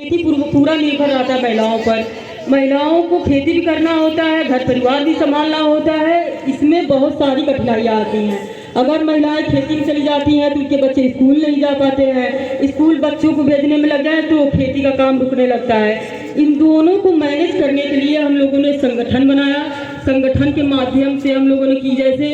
खेती पूरा निर्भर रहता है महिलाओं पर। महिलाओं को खेती भी करना होता है, घर परिवार भी संभालना होता है। इसमें बहुत सारी कठिनाइयाँ आती हैं। अगर महिलाएं खेती में चली जाती हैं तो उनके बच्चे स्कूल नहीं जा पाते हैं, स्कूल बच्चों को भेजने में लग जाए तो खेती का काम रुकने लगता है। इन दोनों को मैनेज करने के लिए हम लोगों ने संगठन बनाया। संगठन के माध्यम से हम लोगों ने की, जैसे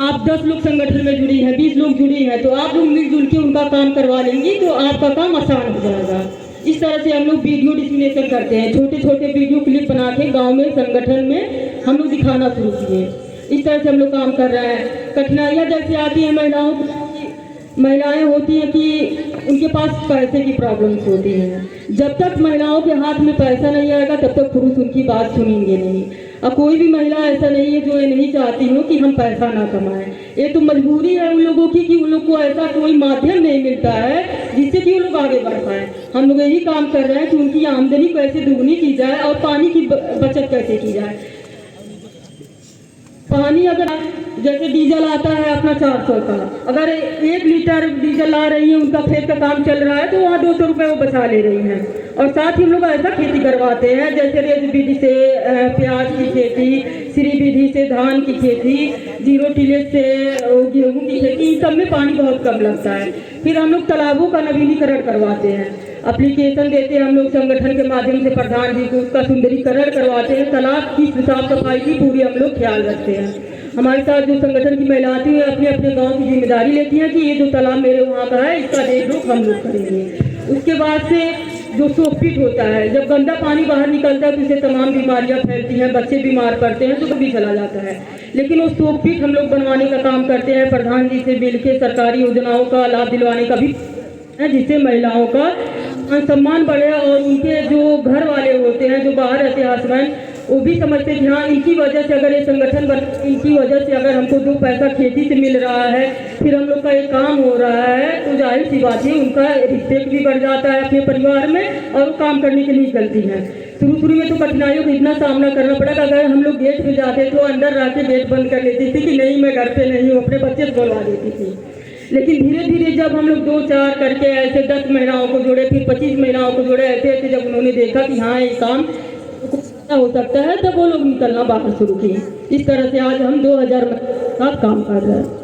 आप 10 लोग संगठन में जुड़ी हैं, 20 लोग जुड़ी हैं, तो आप लोग मिलजुल के उनका काम करवा लेंगी तो आपका काम आसान हो जाएगा। इस तरह से हम लोग वीडियो डिस्प्लेशन करते हैं, छोटे छोटे वीडियो क्लिप बना के गाँव में संगठन में हम लोग दिखाना शुरू किए। इस तरह से हम लोग काम कर रहे हैं। कठिनाइयाँ जैसे आती हैं महिलाएं होती हैं कि उनके पास पैसे की प्रॉब्लम्स होती हैं। जब तक महिलाओं के हाथ में पैसा नहीं आएगा तब तक पुरुष उनकी बात सुनेंगे नहीं। अब कोई भी महिला ऐसा नहीं है जो ये नहीं चाहती हो कि हम पैसा ना कमाएं। ये तो मजबूरी है उन लोगों की कि उन लोग को ऐसा कोई माध्यम नहीं मिलता है जिससे कि वो लोग आगे बढ़ पाए। हम लोग यही काम कर रहे हैं कि उनकी आमदनी कैसे दुगनी की जाए और पानी की बचत कैसे की जाए। पानी अगर जैसे डीजल आता है अपना 400 का, अगर 1 लीटर डीजल ला रही है, उनका खेत का काम चल रहा है तो वहाँ 200 रुपये वो बचा ले रही हैं। और साथ ही हम लोग ऐसा खेती करवाते हैं जैसे रेज विधि से प्याज की खेती, श्री विधि से धान की खेती, जीरो टिलेज से गेहूँ की खेती, इन सब में पानी बहुत कम लगता है। फिर हम लोग तालाबों का नवीनीकरण करवाते हैं, एप्लीकेशन देते हैं हम लोग संगठन के माध्यम से प्रधान जी को, उसका सुंदरीकरण करवाते हैं। तालाब की साफ सफाई की पूरी हम लोग ख्याल रखते हैं। हमारे साथ जो संगठन की महिलाएं आती हैं अपने अपने गांव की जिम्मेदारी लेती हैं कि ये जो तालाब मेरे वहाँ का है इसका देखरेख हम लोग करेंगे। उसके बाद से जो सोकपिट होता है, जब गंदा पानी बाहर निकलता है तो इससे तमाम बीमारियां फैलती हैं, बच्चे बीमार पड़ते हैं तो भी चला जाता है। लेकिन वो सोकपिट हम लोग बनवाने का काम करते हैं, प्रधान जी से मिल के सरकारी योजनाओं का लाभ दिलवाने का भी है, जिससे महिलाओं का सम्मान बढ़े और उनके जो घर वाले होते हैं जो बाहर रहते हैं हस्बैंड, वो भी समझते कि हाँ इनकी वजह से अगर ये संगठन बन, इनकी वजह से अगर हमको 2 पैसा खेती से मिल रहा है, फिर हम लोग का एक काम हो रहा है, तो जाहिर सी बात है उनका रिस्पेक्ट भी बढ़ जाता है अपने परिवार में और वो काम करने के लिए निकलती हैं। शुरू में तो कठिनाइयों का इतना सामना करना पड़ा कि अगर हम लोग गेट पे जाते तो अंदर रह के गेट बंद कर लेती थी कि नहीं मैं घर पे नहीं हूँ, अपने बच्चे से बोलवा देती थी। लेकिन धीरे धीरे जब हम लोग 2-4 करके ऐसे 10 महिलाओं को जोड़े, फिर 25 महिलाओं को जोड़े, ऐसे जब उन्होंने देखा कि हाँ ये काम हो सकता है, तब वो लोग निकलना बाहर शुरू किए। इस तरह से आज हम 2000 साथ काम कर रहे हैं।